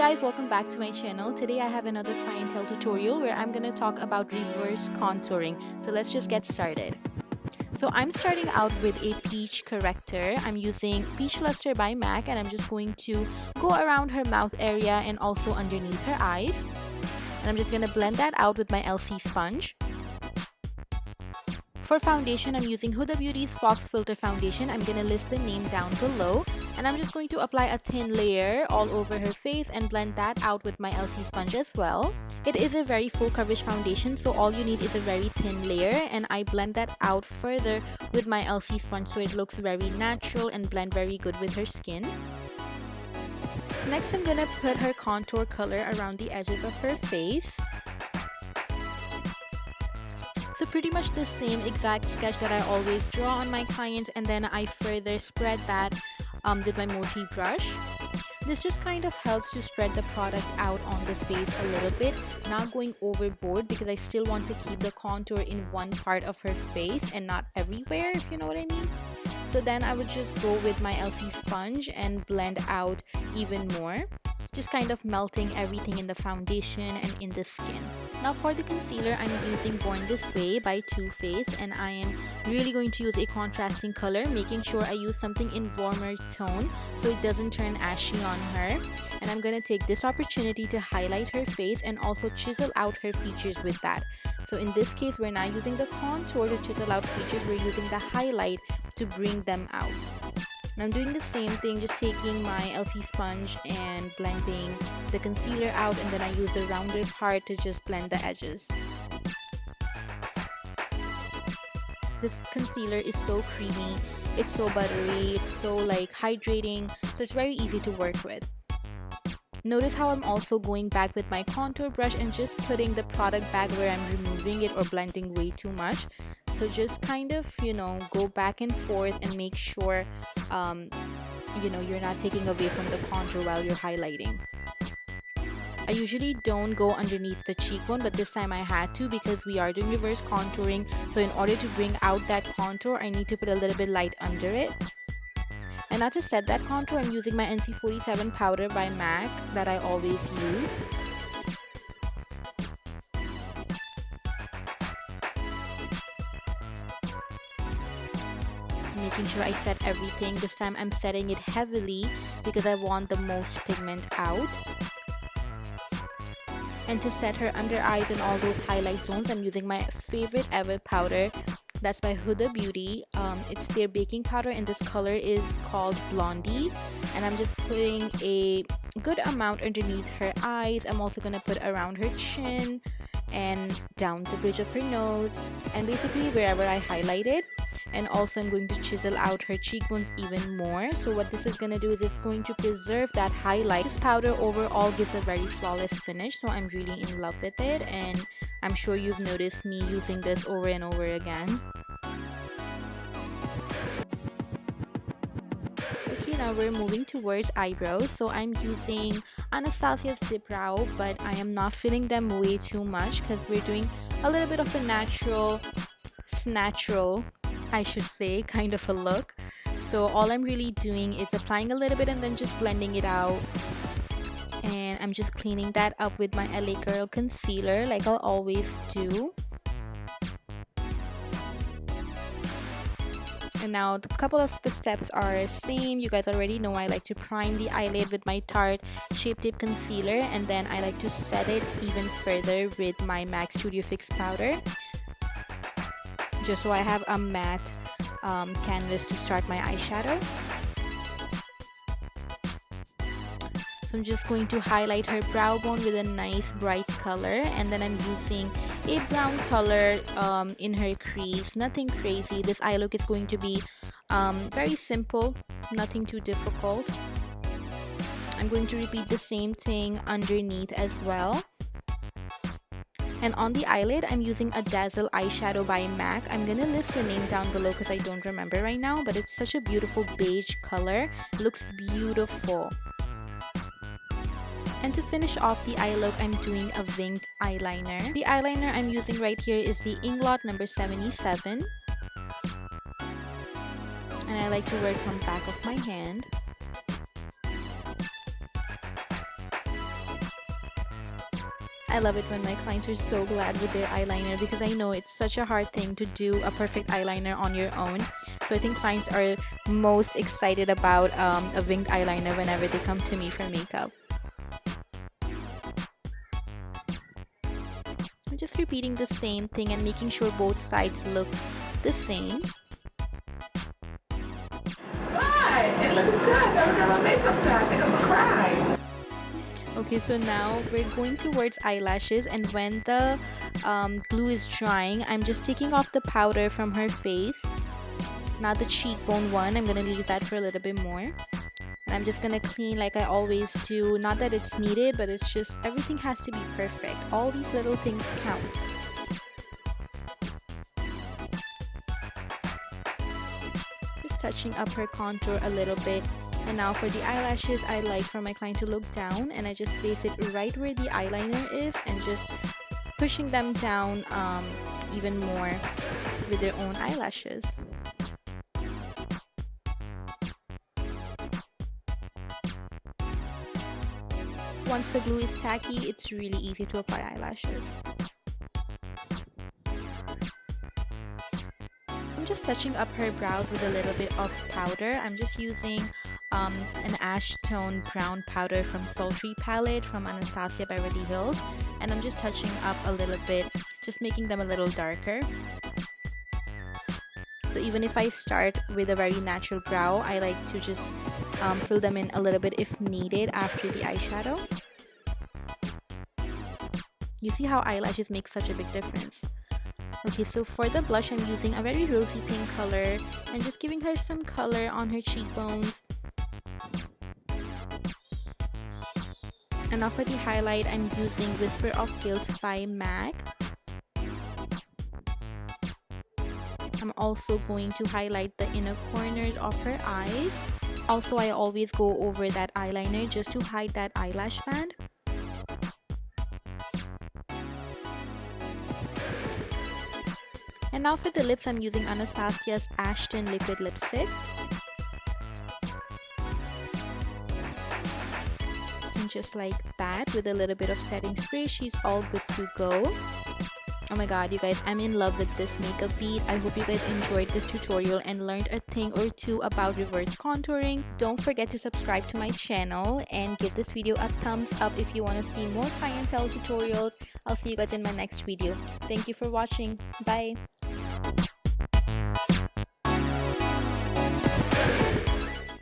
guys, welcome back to my channel. Today I have another clientele tutorial where I'm gonna talk about reverse contouring. So let's just get started. So I'm starting out with a peach corrector. I'm using Peach Luster by MAC, and I'm just going to go around her mouth area and also underneath her eyes. And I'm just gonna blend that out with my LC sponge. For foundation, I'm using Huda Beauty's Fox Filter Foundation. I'm going to list the name down below. And I'm just going to apply a thin layer all over her face and blend that out with my LC sponge as well. It is a very full coverage foundation, so all you need is a very thin layer. And I blend that out further with my LC sponge so it looks very natural and blend very good with her skin. Next, I'm going to put her contour color around the edges of her face. So pretty much the same exact sketch that I always draw on my clients, and then I further spread that with my Morphe brush. This just kind of helps to spread the product out on the face a little bit, not going overboard, because I still want to keep the contour in one part of her face and not everywhere, if you know what I mean. So then I would just go with my LC sponge and blend out even more, just kind of melting everything in the foundation and in the skin. Now for the concealer, I'm using Born This Way by Too Faced, and I am really going to use a contrasting color, making sure I use something in warmer tone so it doesn't turn ashy on her. And I'm going to take this opportunity to highlight her face and also chisel out her features with that. So in this case, we're not using the contour to chisel out features, we're using the highlight to bring them out. And I'm doing the same thing, just taking my LC sponge and blending the concealer out, and then I use the rounded part to just blend the edges. This concealer is so creamy, it's so buttery, it's so like hydrating, so it's very easy to work with. Notice how I'm also going back with my contour brush and just putting the product back where I'm removing it or blending way too much. So just kind of, go back and forth and make sure, you're not taking away from the contour while you're highlighting. I usually don't go underneath the cheekbone, but this time I had to because we are doing reverse contouring. So in order to bring out that contour, I need to put a little bit light under it. And now to set that contour, I'm using my NC47 powder by MAC that I always use. Making sure I set everything. This time I'm setting it heavily because I want the most pigment out. And to set her under eyes and all those highlight zones, I'm using my favorite ever powder. That's by Huda Beauty. It's their baking powder, and this color is called Blondie. And I'm just putting a good amount underneath her eyes. I'm also going to put around her chin and down the bridge of her nose and basically wherever I highlighted. And also I'm going to chisel out her cheekbones even more. So what this is going to do is it's going to preserve that highlight. This powder overall gives a very flawless finish, so I'm really in love with it, and I'm sure you've noticed me using this over and over again. Okay, now we're moving towards eyebrows. So I'm using Anastasia's Dip Brow, but I am not filling them way too much because we're doing a little bit of a natural, I should say, kind of a look. So all I'm really doing is applying a little bit and then just blending it out. And I'm just cleaning that up with my LA Girl concealer like I'll always do. And now a couple of the steps are same. You guys already know I like to prime the eyelid with my Tarte Shape Tape concealer, and then I like to set it even further with my MAC Studio Fix powder, just so I have a matte canvas to start my eyeshadow. So I'm just going to highlight her brow bone with a nice bright color, and then I'm using a brown color in her crease. Nothing crazy. This eye look is going to be very simple, nothing too difficult. I'm going to repeat the same thing underneath as well. And on the eyelid, I'm using a Dazzle eyeshadow by MAC. I'm going to list the name down below because I don't remember right now, but it's such a beautiful beige color. It looks beautiful. And to finish off the eye look, I'm doing a winged eyeliner. The eyeliner I'm using right here is the Inglot number 77. And I like to work from back of my hand. I love it when my clients are so glad with their eyeliner because I know it's such a hard thing to do a perfect eyeliner on your own. So I think clients are most excited about a winged eyeliner whenever they come to me for makeup. I'm just repeating the same thing and making sure both sides look the same. Why? It looks good. Don't have my makeup done. I think I'm gonna cry. Okay, so now we're going towards eyelashes, and when the glue is drying, I'm just taking off the powder from her face. Not the cheekbone one. I'm gonna leave that for a little bit more. And I'm just gonna clean like I always do. Not that it's needed, but it's just everything has to be perfect. All these little things count. Just touching up her contour a little bit. And now for the eyelashes, I like for my client to look down, and I just place it right where the eyeliner is and just pushing them down even more with their own eyelashes. Once the glue is tacky, it's really easy to apply eyelashes. I'm just touching up her brows with a little bit of powder. I'm just using an ash tone brown powder from Sultry palette from Anastasia Beverly Hills, and I'm just touching up a little bit, just making them a little darker. So even if I start with a very natural brow, I like to just fill them in a little bit if needed after the eyeshadow. You see how eyelashes make such a big difference. Okay, so for the blush, I'm using a very rosy pink color and just giving her some color on her cheekbones. And now for the highlight, I'm using Whisper of Guilt by MAC. I'm also going to highlight the inner corners of her eyes. Also, I always go over that eyeliner just to hide that eyelash band. And now for the lips, I'm using Anastasia's Ashton Liquid Lipstick. And just like that, with a little bit of setting spray, she's all good to go. Oh my god, you guys, I'm in love with this makeup beat. I hope you guys enjoyed this tutorial and learned a thing or two about reverse contouring. Don't forget to subscribe to my channel and give this video a thumbs up if you want to see more clientele tutorials. I'll see you guys in my next video. Thank you for watching. Bye.